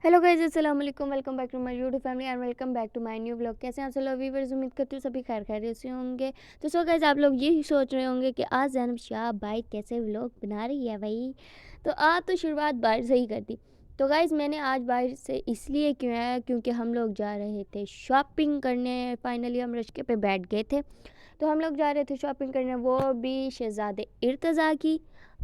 Hello guys, अस्सलाम वालेकुम। Welcome back to my YouTube family and welcome back to my new blog. कैसे हैं आप सब लोग व्यूअर्स? उम्मीद करती हूँ सभी खैर खैरियत से होंगे। तो सो गाइस, आप लोग यही सोच रहे होंगे कि आज ज़ैनब शाह भाई कैसे व्लॉग बना रही है भाई। तो आज तो शुरुआत बाहर से ही कर दी। तो गाइस, मैंने आज बाहर से इसलिए किया है क्योंकि हम लोग जा रहे थे शॉपिंग करने। फाइनली हम रश्के पे बैठ गए थे, तो हम लोग जा रहे थे शॉपिंग करने, वो भी शहज़ादे इर्तज़ा की।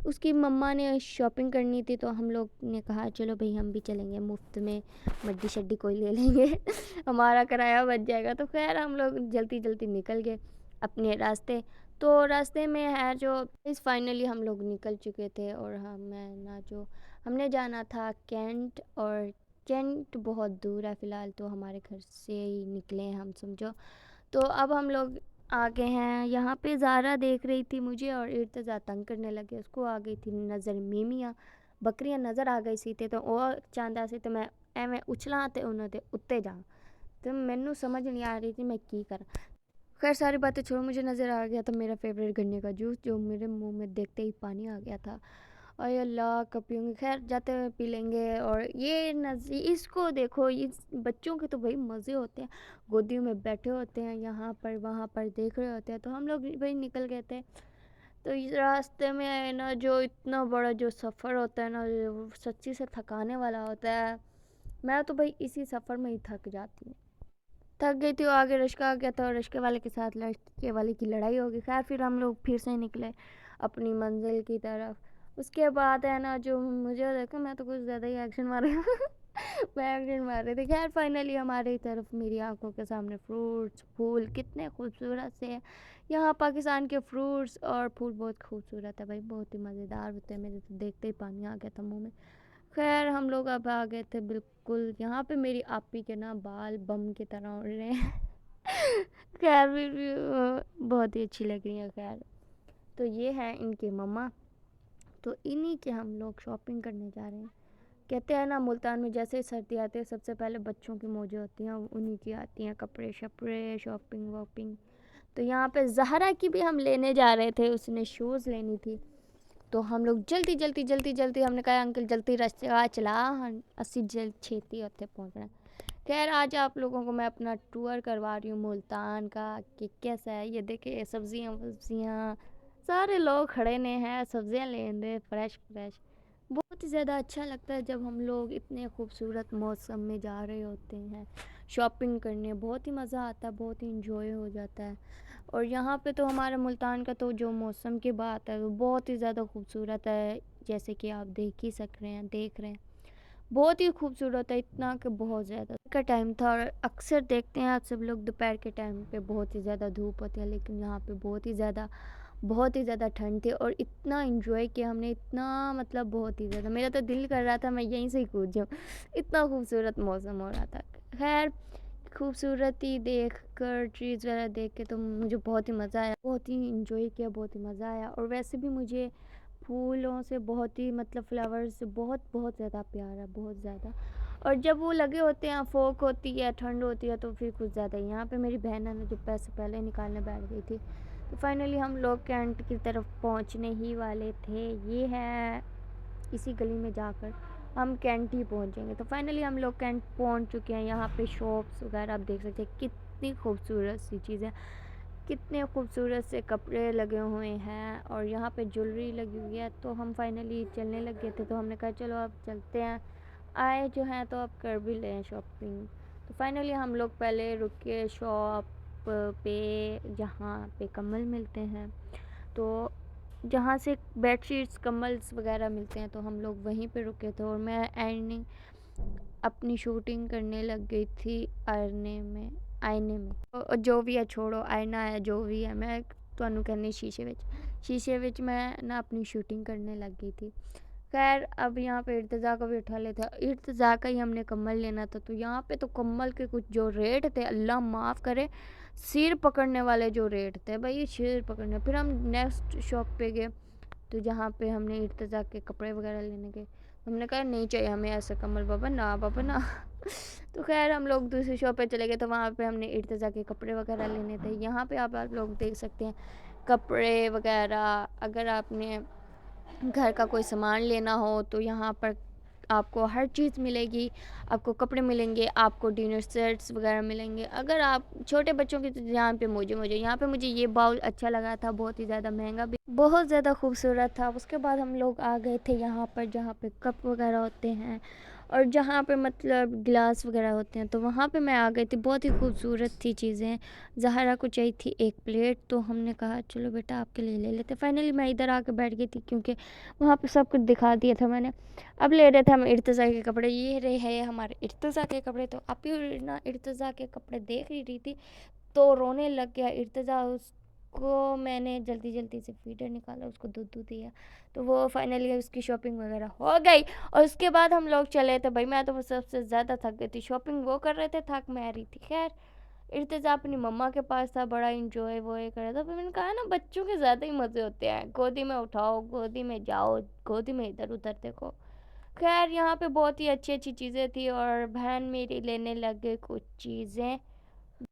उसकी मम्मा ने शॉपिंग करनी थी, तो हम लोग ने कहा चलो भाई हम भी चलेंगे, मुफ्त में मड्डी शड्डी कोई ले लेंगे हमारा किराया बच जाएगा। तो खैर हम लोग जल्दी जल्दी निकल गए अपने रास्ते। तो रास्ते में है जो इस फाइनली हम लोग निकल चुके थे, और हमें ना जो हमने जाना था कैंट, और कैंट बहुत दूर है फ़िलहाल, तो हमारे घर से ही निकले हैं हम, समझो। तो अब हम लोग आ गए हैं यहाँ पे। ज़ारा देख रही थी मुझे और इर्तज़ा तंग करने लगे, उसको आ गई थी नज़र मीमिया, बकरियां नज़र आ गई सी, तो और चाहता सी तो मैं एवें उछला ते उन्होंने उत्ते जा। तो मैनू समझ नहीं आ रही थी मैं की करा। खैर सारी बातें छोड़ो, मुझे नज़र आ गया था मेरा फेवरेट गन्ने का जूस, जो मेरे मुंह में देखते ही पानी आ गया था। अरे अल्लाह, कब पीऊँगी? खैर जाते हुए पी लेंगे। और ये इसको देखो, इस बच्चों के तो भाई मज़े होते हैं, गोदियों में बैठे होते हैं, यहाँ पर वहाँ पर देख रहे होते हैं। तो हम लोग भाई निकल गए थे। तो इस रास्ते में है ना, जो इतना बड़ा जो सफ़र होता है ना, वो सच्ची से थकाने वाला होता है। मैं तो भाई इसी सफ़र में ही थक जाती हूँ। थक गई थी, और आगे रिश्का आ गया था, और रिश्के वाले के साथ रिश्के वाले की लड़ाई हो गई। खैर फिर हम लोग फिर से निकले अपनी मंजिल की तरफ। उसके बाद है ना, जो मुझे देखा, मैं तो कुछ ज़्यादा ही एक्शन मार रही हूँ मैं एक्शन मार रही थी। खैर फाइनली हमारी तरफ, मेरी आंखों के सामने फ्रूट्स फूल कितने खूबसूरत से हैं। यहाँ पाकिस्तान के फ्रूट्स और फूल बहुत खूबसूरत है भाई, बहुत ही मज़ेदार होते हैं। मेरे तो देखते ही पानी आ गया था मुँह में। खैर हम लोग अब आ गए थे बिल्कुल यहाँ पे। मेरी आपी के ना बाल बम की तरह उड़ रहे हैं खैर फिर भी बहुत ही अच्छी लग रही है। खैर तो ये है इनकी मम्मा, तो इन्हीं के हम लोग शॉपिंग करने जा रहे हैं। कहते हैं ना, मुल्तान में जैसे ही सर्दी आती है सबसे पहले बच्चों की मौजें होती हैं, उन्हीं की आती हैं, कपड़े शपड़े शॉपिंग वॉपिंग। तो यहाँ पे जहरा की भी हम लेने जा रहे थे, उसने शूज़ लेनी थी। तो हम लोग जल्दी जल्दी जल्दी जल्दी, हमने कहा अंकल जल्दी रास्ता चला, अस्सी जल्द छेती होते पहुँचना। खैर आज आप लोगों को मैं अपना टूर करवा रही हूँ मुल्तान का, कि कैसा है। ये देखिए सब्जियाँ वब्जियाँ, सारे लोग खड़े ने हैं सब्जियाँ लेने, फ्रेश फ्रेश। बहुत ही ज़्यादा अच्छा लगता है जब हम लोग इतने खूबसूरत मौसम में जा रहे होते हैं शॉपिंग करने। बहुत ही मज़ा आता है, बहुत ही इंजॉय हो जाता है। और यहाँ पे तो हमारे मुल्तान का तो जो मौसम की बात है वो बहुत ही ज़्यादा खूबसूरत है, जैसे कि आप देख ही देख रहे हैं। बहुत ही खूबसूरत है, इतना कि बहुत ज़्यादा का टाइम था। और अक्सर देखते हैं आप सब लोग दोपहर के टाइम पे बहुत ही ज़्यादा धूप होती है, लेकिन यहाँ पे बहुत ही ज़्यादा ठंड थी। और इतना इंजॉय किया हमने, इतना मतलब बहुत ही ज़्यादा, मेरा तो दिल कर रहा था मैं यहीं से ही कूद जाऊँ, इतना खूबसूरत मौसम हो रहा था। खैर खूबसूरती देख कर, चीज़ वगैरह देख के तो मुझे बहुत ही मज़ा आया, बहुत ही इंजॉय किया, बहुत ही मज़ा आया। और वैसे भी मुझे फूलों से बहुत ही मतलब फ्लावर्स से बहुत बहुत ज़्यादा प्यार है, बहुत ज़्यादा। और जब वो लगे होते हैं, फोक होती है, ठंड होती है, तो फिर कुछ ज़्यादा ही। यहाँ पे मेरी बहन है ना, जो पैसे पहले निकालने बैठ गई थी। तो फाइनली हम लोग कैंट की तरफ पहुँचने ही वाले थे। ये है इसी गली में जाकर हम कैंट ही पहुँचेंगे। तो फाइनली हम लोग कैंट पहुँच चुके हैं। यहाँ पे शॉप्स वगैरह आप देख सकते हैं, कितनी खूबसूरत सी चीज़ें, कितने खूबसूरत से कपड़े लगे हुए हैं, और यहाँ पे ज्वेलरी लगी हुई है। तो हम फाइनली चलने लग गए थे, तो हमने कहा चलो अब चलते हैं, आए जो हैं तो अब कर भी लें शॉपिंग। तो फाइनली हम लोग पहले रुके शॉप पे, जहाँ पे कम्बल मिलते हैं, तो जहाँ से बेडशीट्स कम्बल्स वगैरह मिलते हैं, तो हम लोग वहीं पे रुके थे। और मैं एंडिंग अपनी शूटिंग करने लग गई थी आईने में। जो भी है छोड़ो, आईना है जो भी है, मैं ਤੁਹਾਨੂੰ कहनी शीशे विच मैं ना अपनी शूटिंग करने लग गई थी। खैर अब यहाँ पे इर्तज़ा को भी उठा लेता, इर्तज़ा का ही हमने कम्बल लेना था। तो यहाँ पे तो कम्बल के कुछ जो रेट थे, अल्लाह माफ़ करे, सिर पकड़ने वाले जो रेट थे भाई, सिर पकड़ने। फिर हम नेक्स्ट शॉप पे गए, तो जहाँ पे हमने इर्तज़ा के कपड़े वगैरह लेने गए, हमने कहा नहीं चाहिए हमें ऐसा कम्बल बाबा ना तो खैर हम लोग दूसरी शॉप पे चले गए, तो वहाँ पे हमने इर्तज़ा के कपड़े वगैरह लेने थे। यहाँ पे आप लोग देख सकते हैं कपड़े वगैरह। अगर आपने घर का कोई सामान लेना हो तो यहाँ पर आपको हर चीज़ मिलेगी, आपको कपड़े मिलेंगे, आपको डिनर सेट्स वगैरह मिलेंगे। अगर आप छोटे बच्चों की, तो यहाँ पे मुझे यहाँ पे मुझे ये बाउल अच्छा लगा था, बहुत ही ज़्यादा महंगा भी, बहुत ज़्यादा खूबसूरत था। उसके बाद हम लोग आ गए थे यहाँ पर जहाँ पे कप वगैरह होते हैं और जहाँ पे मतलब गिलास वगैरह होते हैं, तो वहाँ पे मैं आ गई थी। बहुत ही खूबसूरत थी चीज़ें। ज़हरा को चाहिए थी एक प्लेट, तो हमने कहा चलो बेटा आपके लिए ले लेते। फाइनली मैं इधर आके बैठ गई थी क्योंकि वहाँ पे सब कुछ दिखा दिया था मैंने। अब ले रहे थे हम इर्तिज़ा के कपड़े, ये रहे हैं हमारे इर्तिज़ा के कपड़े। तो आप ही ना इर्तिज़ा के कपड़े देख ही रही थी तो रोने लग गया इर्तिज़ा। उसको मैंने जल्दी जल्दी से फीडर निकाला, उसको दूध दिया, तो वो फाइनली उसकी शॉपिंग वगैरह हो गई। और उसके बाद हम लोग चले थे। भाई मैं तो सबसे ज़्यादा थक गई थी, शॉपिंग वो कर रहे थे, थक मैं रही थी। खैर इर्तिज़ा अपनी मम्मा के पास था, बड़ा इंजॉय वो ये कर रहा था। फिर मैंने कहा ना बच्चों के ज़्यादा ही मज़े होते हैं, गोदी में उठाओ, गोदी में जाओ, गोदी में इधर उधर देखो। खैर यहाँ पे बहुत ही अच्छी अच्छी चीज़ें थी और बहन मेरी लेने लग गई कुछ चीज़ें।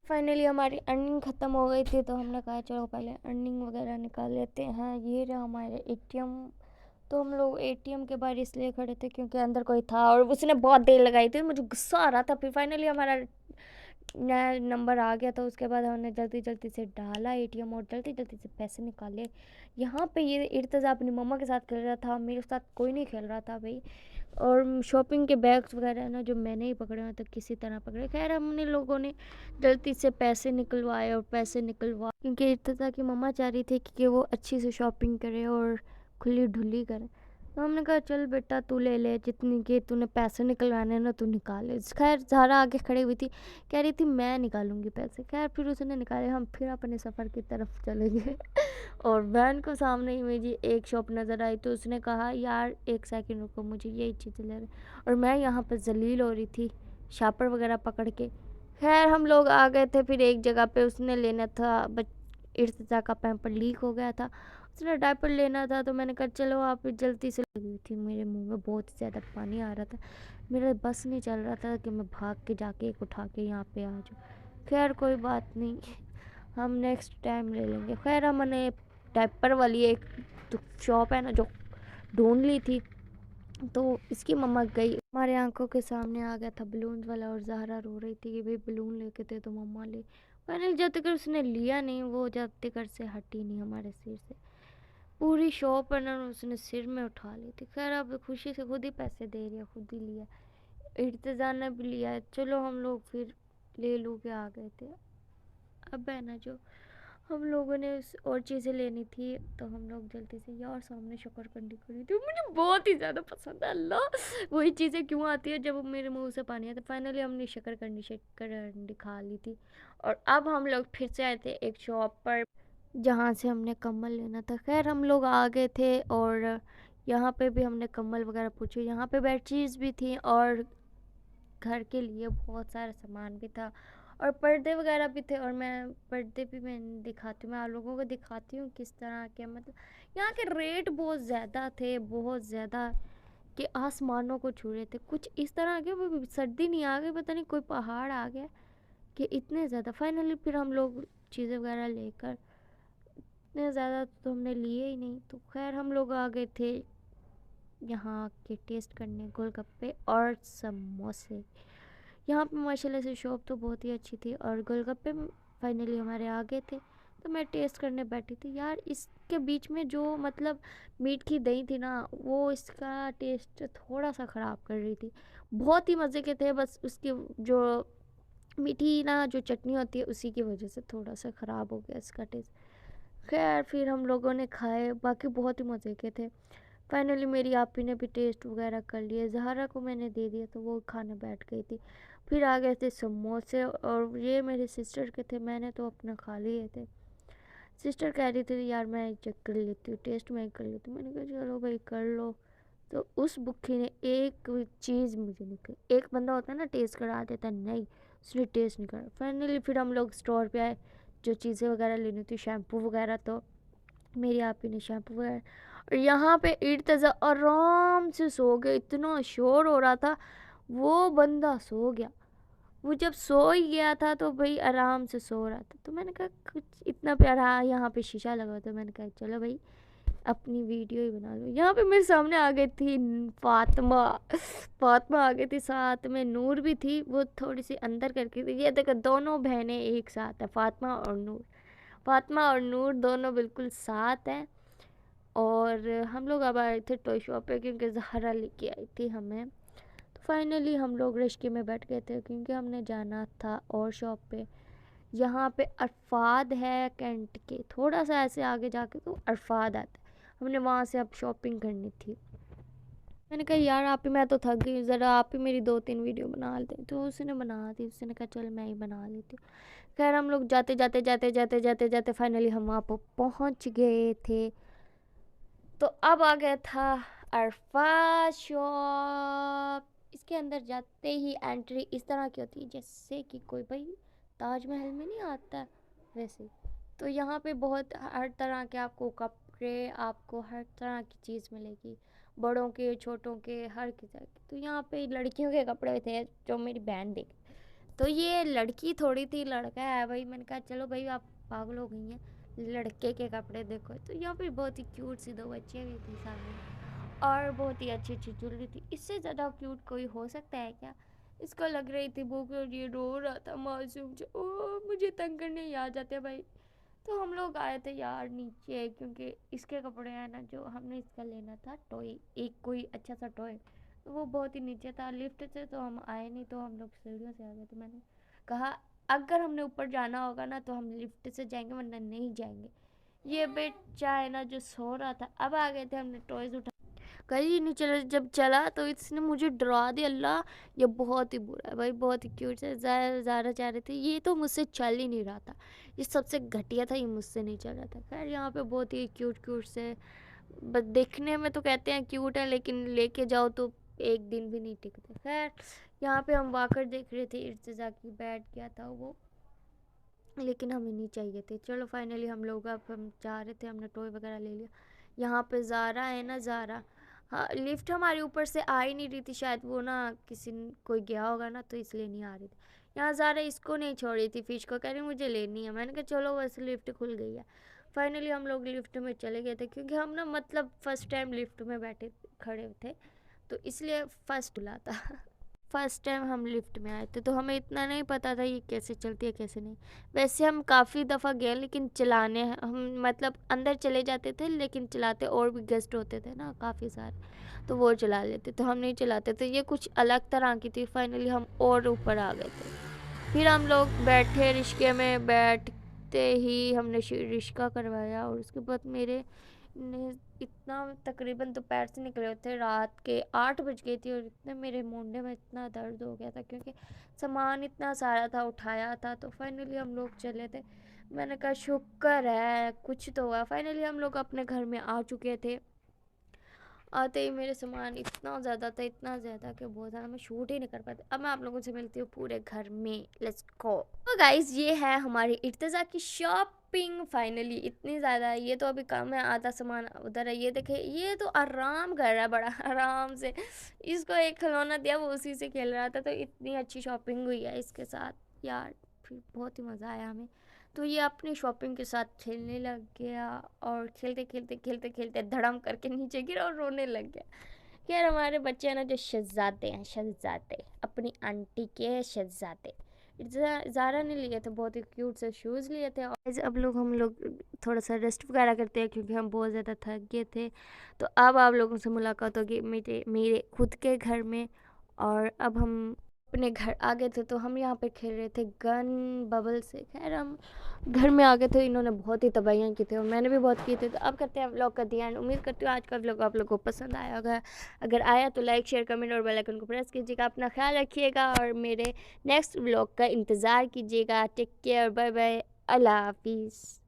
फाइनली हमारी अर्निंग ख़त्म हो गई थी, तो हमने कहा चलो पहले अर्निंग वगैरह निकाल लेते हैं। ये रहा हमारे एटीएम। तो हम लोग एटीएम के बाहर इसलिए खड़े थे क्योंकि अंदर कोई था और उसने बहुत देर लगाई थी, मुझे गुस्सा आ रहा था। फिर फाइनली हमारा नया नंबर आ गया, तो उसके बाद हमने जल्दी जल्दी से डाला एटीएम और जल्दी जल्दी से पैसे निकाले। यहाँ पे ये इर्तिज़ा अपनी मम्मा के साथ खेल रहा था, मेरे साथ कोई नहीं खेल रहा था भाई। और शॉपिंग के बैग्स वगैरह ना जो मैंने ही पकड़े हुए थे, किसी तरह पकड़े। खैर हमने लोगों ने जल्दी से पैसे निकलवाए और पैसे निकलवा, क्योंकि इर्तिज़ा की मम्मा चाह रही थी कि वो अच्छी से शॉपिंग करे और खुली ढुली करे। तो हमने कहा चल बेटा तू ले ले, जितनी के तूने पैसे निकलवाने ना तू निकाल ले। खैर ज़ारा आगे खड़ी हुई थी, कह रही थी मैं निकालूंगी पैसे। खैर फिर उसने निकाले, हम फिर अपने सफ़र की तरफ चले गए। और वैन को सामने ही मुझे एक शॉप नज़र आई, तो उसने कहा यार एक सेकंड रुको, मुझे यही चीज़ें ले रहे। और मैं यहाँ पर जलील हो रही थी शापर वगैरह पकड़ के। खैर हम लोग आ गए थे फिर एक जगह पे, उसने लेना था इर्तिज़ा का पैम्पर लीक हो गया था, उसने डायपर लेना था। तो मैंने कहा चलो आप जल्दी से। लगी थी मेरे मुंह में बहुत ज़्यादा पानी आ रहा था, मेरा बस नहीं चल रहा था कि मैं भाग के जाके एक उठा के यहाँ पे आ जाऊँ। खैर कोई बात नहीं, हम नेक्स्ट टाइम ले लेंगे। खैर हमने डायपर वाली एक शॉप है ना जो ढूंढ ली थी, तो इसकी मम्मा गई, हमारे आंखों के सामने आ गया था बलून वाला और ज़हरा रो रही थी कि भाई बलून लेके दे तो मम्मा ले। फाइनल जब तक उसने लिया नहीं, वो जब तक से हटी नहीं हमारे सिर से, पूरी शॉप है ना उसने सिर में उठा ली थी। खैर अब खुशी से खुद ही पैसे दे रही है, खुद ही लिया, इर्तिज़ा ने भी लिया है। चलो हम लोग फिर ले लू के आ गए थे। अब है ना जो हम लोगों ने और चीज़ें लेनी थी, तो हम लोग जल्दी से, यार सामने शकरकंदी खड़ी थी, मुझे बहुत ही ज़्यादा पसंद है। अल्लाह वही चीज़ें क्यों आती है जब मेरे मुंह से पानी आता। फाइनली हमने शकरकंदी खा ली थी और अब हम लोग फिर से आए थे एक शॉप पर जहाँ से हमने कम्बल लेना था। खैर हम लोग आ गए थे और यहाँ पे भी हमने कम्बल वगैरह पूछे, यहाँ पे बेडशीट्स भी थी और घर के लिए बहुत सारा सामान भी था और पर्दे वगैरह भी थे। और मैं पर्दे भी मैं दिखाती हूँ, मैं आप लोगों को दिखाती हूँ किस तरह के, मतलब यहाँ के रेट बहुत ज़्यादा थे, बहुत ज़्यादा कि आसमानों को छू रहे थे। कुछ इस तरह के, वो सर्दी नहीं आ गई, पता नहीं कोई पहाड़ आ गया कि इतने ज़्यादा। फाइनली फिर हम लोग चीज़ें वगैरह लेकर, इतने ज़्यादा तो हमने लिए ही नहीं, तो खैर हम लोग आ गए थे यहाँ के टेस्ट करने गोलगप्पे और समोसे। यहाँ पे माशाल्लाह से शॉप तो बहुत ही अच्छी थी और गोलगप्पे फाइनली हमारे आ गए थे, तो मैं टेस्ट करने बैठी थी। यार इसके बीच में जो मतलब मीट की दही थी ना, वो इसका टेस्ट थोड़ा सा ख़राब कर रही थी। बहुत ही मज़े के थे, बस उसकी जो मीठी ना जो चटनी होती है उसी की वजह से थोड़ा सा ख़राब हो गया इसका टेस्ट। खैर फिर हम लोगों ने खाए, बाकी बहुत ही मज़े के थे। फाइनली मेरी आपी ने भी टेस्ट वगैरह कर लिए, ज़हरा को मैंने दे दिया तो वो खाने बैठ गई थी। फिर आ गए थे समोसे और ये मेरे सिस्टर के थे, मैंने तो अपना खा लिए थे। सिस्टर कह रही थी यार मैं चेक कर लेती हूँ, टेस्ट मैं कर लेती हूँ। मैंने कहा चलो भाई कर लो। तो उस बुक्की ने एक चीज़ मुझे निकली, एक बंदा होता है ना टेस्ट करा देता है, नहीं उसने टेस्ट नहीं करा। फाइनली फिर हम लोग स्टोर पे आए, जो चीज़ें वगैरह लेनी थी, शैम्पू वगैरह, तो मेरी आपी ने शैम्पू वगैरह। और यहाँ पे इर्तिज़ा आराम से सो गया, इतना शोर हो रहा था, वो बंदा सो गया। वो जब सो ही गया था तो भाई आराम से सो रहा था, तो मैंने कहा कुछ इतना प्यारा यहाँ पे शीशा लगा, तो मैंने कहा चलो भाई अपनी वीडियो ही बना लूँ। यहाँ पे मेरे सामने आ गई थी फातिमा। फातिमा आ गई थी, साथ में नूर भी थी, वो थोड़ी सी अंदर करके थी। ये देखो दोनों बहनें एक साथ है, फातिमा और नूर। फातिमा और नूर दोनों बिल्कुल साथ हैं। और हम लोग अब आए थे टॉय शॉप पे क्योंकि ज़हरा लेके आई थी हमें। तो फाइनली हम लोग रिश्के में बैठ गए थे क्योंकि हमने जाना था और शॉप पे। यहाँ पे अरफाद है कैंट के थोड़ा सा ऐसे आगे जाके तो अरफाद आता है। हमने वहाँ से अब शॉपिंग करनी थी। मैंने कहा यार आप ही, मैं तो थक गई, ज़रा आप ही मेरी 2-3 वीडियो बना लेते। तो उसने बना दी, उसने कहा चल मैं ही बना लेती हूँ। खैर हम लोग जाते जाते जाते जाते जाते जाते फाइनली हम वहाँ पर पहुँच गए थे। तो अब आ गया था अरफा शॉप। इसके अंदर जाते ही एंट्री इस तरह की होती है जैसे कि कोई भाई ताजमहल में नहीं आता वैसे। तो यहाँ पे बहुत हर तरह के आपको कपड़े, आपको हर तरह की चीज़ मिलेगी, बड़ों के छोटों के हर किसी के। तो यहाँ पे लड़कियों के कपड़े थे जो मेरी बहन देख। तो ये लड़की थोड़ी थी, लड़का है भाई। मैंने कहा चलो भाई आप पागल हो गई हैं, लड़के के कपड़े देखो। तो यहाँ पे बहुत ही क्यूट सी 2 बच्चे भी थे सामने और बहुत ही अच्छी अच्छी ज्वेलरी थी। इससे ज़्यादा क्यूट कोई हो सकता है क्या? इसको लग रही थी भूख और ये रो रहा था मासूम जो। ओ मुझे तंग करने ही आ जाते हैं भाई। तो हम लोग आए थे यार नीचे क्योंकि इसके कपड़े हैं ना, जो हमने इसका लेना था टॉय, एक कोई अच्छा सा टॉय। तो वो बहुत ही नीचे था लिफ्ट से, तो हम आए नहीं, तो हम लोग सीढ़ियों से आ गए। तो मैंने कहा अगर हमने ऊपर जाना होगा ना तो हम लिफ्ट से जाएंगे वरना नहीं जाएंगे। ये बेचा है ना जो सो रहा था। अब आ गए थे, हमने टॉयज उठा, कहीं नहीं चला। जब चला तो इसने मुझे डरा दिया। अल्लाह ये बहुत ही बुरा है भाई, बहुत ही क्यूट है। ज़ारा चाह रहे थे, ये तो मुझसे चल ही नहीं रहा था, ये सबसे घटिया था, ये मुझसे नहीं चल रहा था। खैर यहाँ पे बहुत ही क्यूट क्यूट से, बस देखने में तो कहते हैं क्यूट है लेकिन लेके जाओ तो एक दिन भी नहीं टिकते। खैर यहाँ पे हम वाकर देख रहे थे, इर्तिज़ा की बैठ गया था वो, लेकिन हमें नहीं चाहिए थे। चलो फाइनली हम लोग, अब हम जा रहे थे, हमने टॉय वगैरह ले लिया। यहाँ पे ज़ारा है ना, ज़ारा, हाँ लिफ्ट हमारे ऊपर से आ ही नहीं रही थी, शायद वो ना कोई गया होगा ना तो इसलिए नहीं आ रही थी। यहाँ ज़ारा इसको नहीं छोड़ रही थी, फिश को, कह रही मुझे लेनी है। मैंने कहा चलो वैसे लिफ्ट खुल गई है। फाइनली हम लोग लिफ्ट में चले गए थे क्योंकि हम ना मतलब फ़र्स्ट टाइम लिफ्ट में बैठे खड़े थे, तो इसलिए फ़र्स्ट खुला था। फर्स्ट टाइम हम लिफ्ट में आए थे तो हमें इतना नहीं पता था ये कैसे चलती है कैसे नहीं। वैसे हम काफ़ी दफ़ा गए लेकिन चलाने हम मतलब अंदर चले जाते थे, लेकिन चलाते और भी गेस्ट होते थे ना काफ़ी सारे, तो वो चला लेते, तो हम नहीं चलाते थे। ये कुछ अलग तरह की थी। फाइनली हम और ऊपर आ गए थे। फिर हम लोग बैठे रिश्के में, बैठते ही हमने रिश्का करवाया और उसके बाद मेरे ने इतना तकरीबन दोपहर से निकले हुए थे, रात के 8 बज गई थी और इतने मेरे मोंडे में इतना दर्द हो गया था क्योंकि सामान इतना सारा था, उठाया था। तो फाइनली हम लोग चले थे। मैंने कहा शुक्र है कुछ तो हुआ। फाइनली हम लोग अपने घर में आ चुके थे। आते ही मेरे सामान इतना ज़्यादा था, इतना ज़्यादा कि बहुत ज़्यादा मैं शूट ही नहीं कर पाती। अब मैं आप लोगों से मिलती हूँ पूरे घर में, लेट्स गो। तो गाइस ये है हमारी इर्तिज़ा की शॉपिंग। फाइनली इतनी ज़्यादा है, ये तो अभी कम है, आधा सामान उधर है। ये देखे, ये तो आराम कर रहा है बड़ा आराम से। इसको एक खिलौना दिया, वो उसी से खेल रहा था। तो इतनी अच्छी शॉपिंग हुई है इसके साथ यार, फिर बहुत ही मज़ा आया हमें। तो ये अपनी शॉपिंग के साथ खेलने लग गया और खेलते खेलते खेलते खेलते धड़म करके नीचे गिरा और रोने लग गया। यार हमारे बच्चे हैं ना जो शहजादे हैं, शहजादे, अपनी आंटी के शहजादे। ज़ारा ने लिए थे बहुत ही क्यूट से शूज़ लिए थे। और अब हम लोग थोड़ा सा रेस्ट वगैरह करते हैं क्योंकि हम बहुत ज़्यादा थक गए थे। तो अब आप लोगों से मुलाकात होगी मेरे मेरे खुद के घर में। और अब हम अपने घर आ गए थे, तो हम यहाँ पे खेल रहे थे गन बबल से। खैर हम घर में आ गए थे, इन्होंने बहुत ही तबाहियाँ की थी और मैंने भी बहुत की थी। तो अब करते हैं व्लॉग का ध्यान। उम्मीद करती हूँ आज का व्लॉग आप लोगों को पसंद आया होगा। अगर आया तो लाइक शेयर कमेंट और बेल आइकन को प्रेस कीजिएगा। अपना ख्याल रखिएगा और मेरे नेक्स्ट व्लॉग का इंतज़ार कीजिएगा। टेक केयर, बाय बाय, अल्लाह हाफिज़।